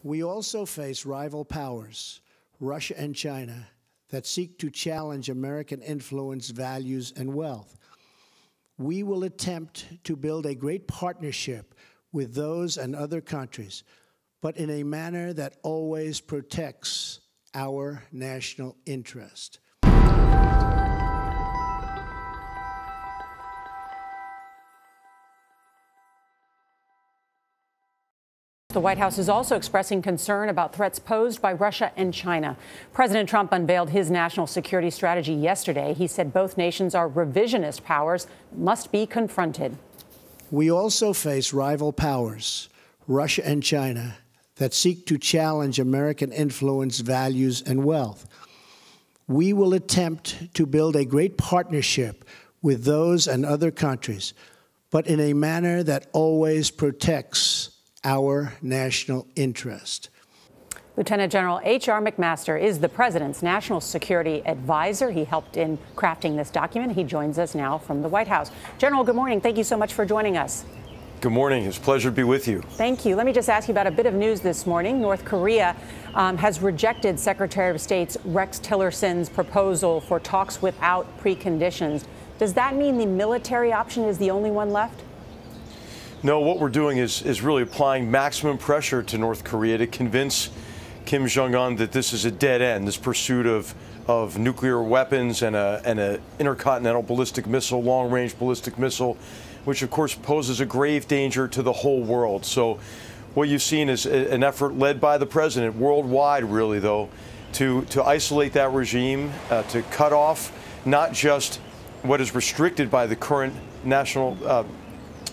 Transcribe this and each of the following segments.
We also face rival powers, Russia and China, that seek to challenge American influence, values, and wealth. We will attempt to build a great partnership with those and other countries, but in a manner that always protects our national interest. The White House is also expressing concern about threats posed by Russia and China. President Trump unveiled his national security strategy yesterday. He said both nations are revisionist powers, must be confronted. We also face rival powers, Russia and China, that seek to challenge American influence, values, and wealth. We will attempt to build a great partnership with those and other countries, but in a manner that always protects our national interest. Lieutenant General H.R.McMaster is the president's national security advisor. He helped in crafting this document. He joins us now from the White House. General, good morning. Thank you so much for joining us. Good morning. It's a pleasure to be with you. Thank you. Let me just ask you about a bit of news this morning. North Korea has rejected Secretary of State's Rex Tillerson's proposal for talks without preconditions. Does that mean the military option is the only one left? No, what we're doing is really applying maximum pressure to North Korea to convince Kim Jong-un that this is a dead end, this pursuit of nuclear weapons and an intercontinental ballistic missile, long-range ballistic missile, which of course poses a grave danger to the whole world. So what you've seen is an effort led by the president worldwide, really, though, to isolate that regime, to cut off not just what is restricted by the current national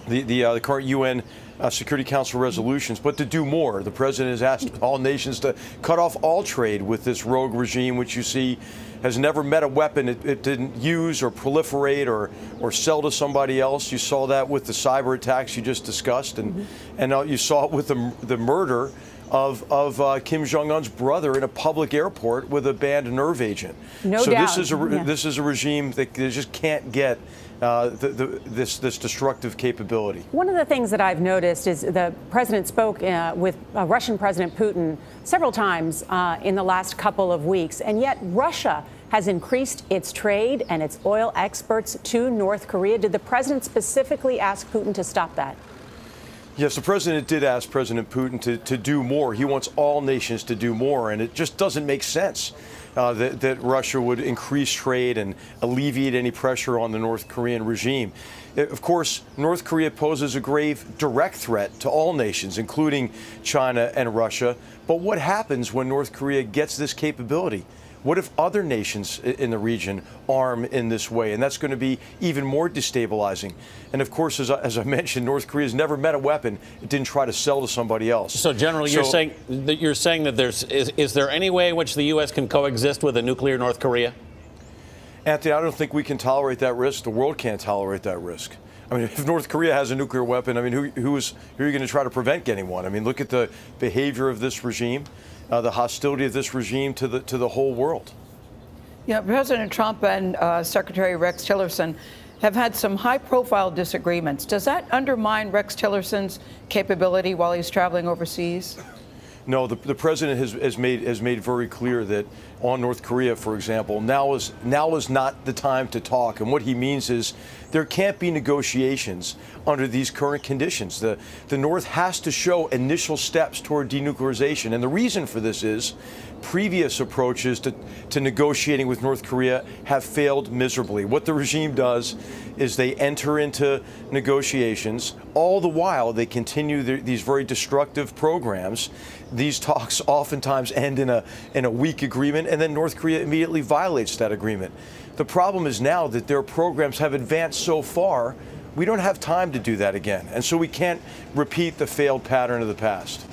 the current UN Security Council resolutions, but to do more. The president has asked all nations to cut off all trade with this rogue regime, which you see has never met a weapon it didn't use or proliferate or sell to somebody else. You saw that with the cyber attacks you just discussed, and you saw it with the murder of Kim Jong-un's brother in a public airport with a banned nerve agent. No so doubt. This is a regime that just can't get this destructive capability. One of the things that I've noticed is the president spoke with Russian President Putin several times in the last couple of weeks, and yet Russia has increased its trade and its oil exports to North Korea. Did the president specifically ask Putin to stop that? Yes, the president did ask President Putin to do more. He wants all nations to do more, and it just doesn't make sense that Russia would increase trade and alleviate any pressure on the North Korean regime. Of course, North Korea poses a grave direct threat to all nations, including China and Russia. But what happens when North Korea gets this capability? What if other nations in the region arm in this way? And that's going to be even more destabilizing. And of course, as I mentioned, North Korea has never met a weapon it didn't try to sell to somebody else. So, General, you're saying that is there any way in which the U.S. can coexist with a nuclear North Korea? Anthony, I don't think we can tolerate that risk. The world can't tolerate that risk. I mean, if North Korea has a nuclear weapon, I mean, who are you going to try to prevent getting one? I mean, look at the behavior of this regime. The hostility of this regime to the whole world. Yeah, President Trump and Secretary Rex Tillerson have had some high-profile disagreements. Does that undermine Rex Tillerson's capability while he's traveling overseas? No, the president has made very clear that on North Korea, for example, now is not the time to talk. And what he means is there can't be negotiations under these current conditions. The North has to show initial steps toward denuclearization. And the reason for this is previous approaches to negotiating with North Korea have failed miserably. What the regime does is they enter into negotiations. All the while, they continue these very destructive programs. These talks oftentimes end in a weak agreement, and then North Korea immediately violates that agreement. The problem is now that their programs have advanced so far, we don't have time to do that again. And so we can't repeat the failed pattern of the past.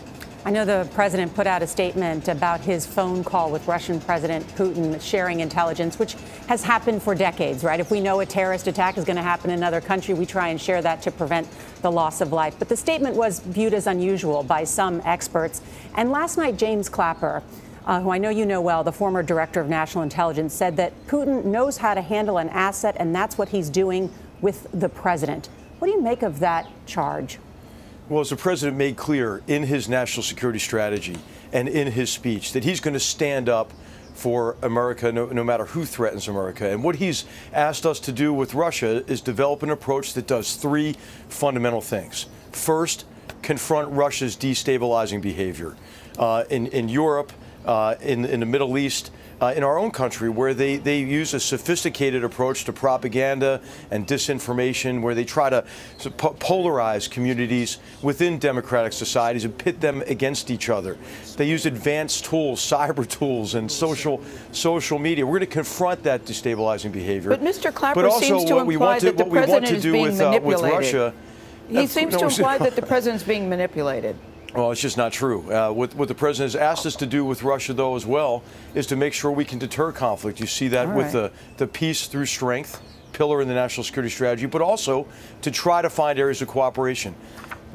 I know the president put out a statement about his phone call with Russian President Putin sharing intelligence, which has happened for decades, right? If we know a terrorist attack is going to happen in another country, we try and share that to prevent the loss of life. But the statement was viewed as unusual by some experts. And last night, James Clapper, who I know you know well, the former director of national intelligence, said that Putin knows how to handle an asset, and that's what he's doing with the president. What do you make of that charge? Well, as the president made clear in his national security strategy and in his speech that he's going to stand up for America no matter who threatens America. And what he's asked us to do with Russia is develop an approach that does three fundamental things. First, confront Russia's destabilizing behavior in Europe, in the Middle East, in our own country, where they use a sophisticated approach to propaganda and disinformation, where they try to polarize communities within democratic societies and pit them against each other. They use advanced tools, cyber tools, and social media. We're going to confront that destabilizing behavior. But Mr. Clapper seems to imply that the president is being manipulated. With Russia, he seems to imply that the president's being manipulated. Well, it's just not true. What the president has asked us to do with Russia, though, as well, is to make sure we can deter conflict. You see that with the peace through strength pillar in the national security strategy, but also to try to find areas of cooperation.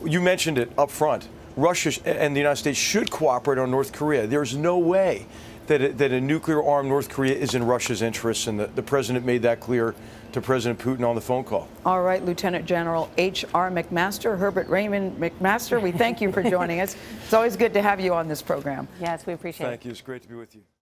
You mentioned it up front. Russia and the United States should cooperate on North Korea. There's no way that a nuclear-armed North Korea is in Russia's interests, and the president made that clear to President Putin on the phone call. All right, Lieutenant General H.R.McMaster, Herbert Raymond McMaster, we thank you for joining us. It's always good to have you on this program. Yes, we appreciate it. Thank you. It's great to be with you.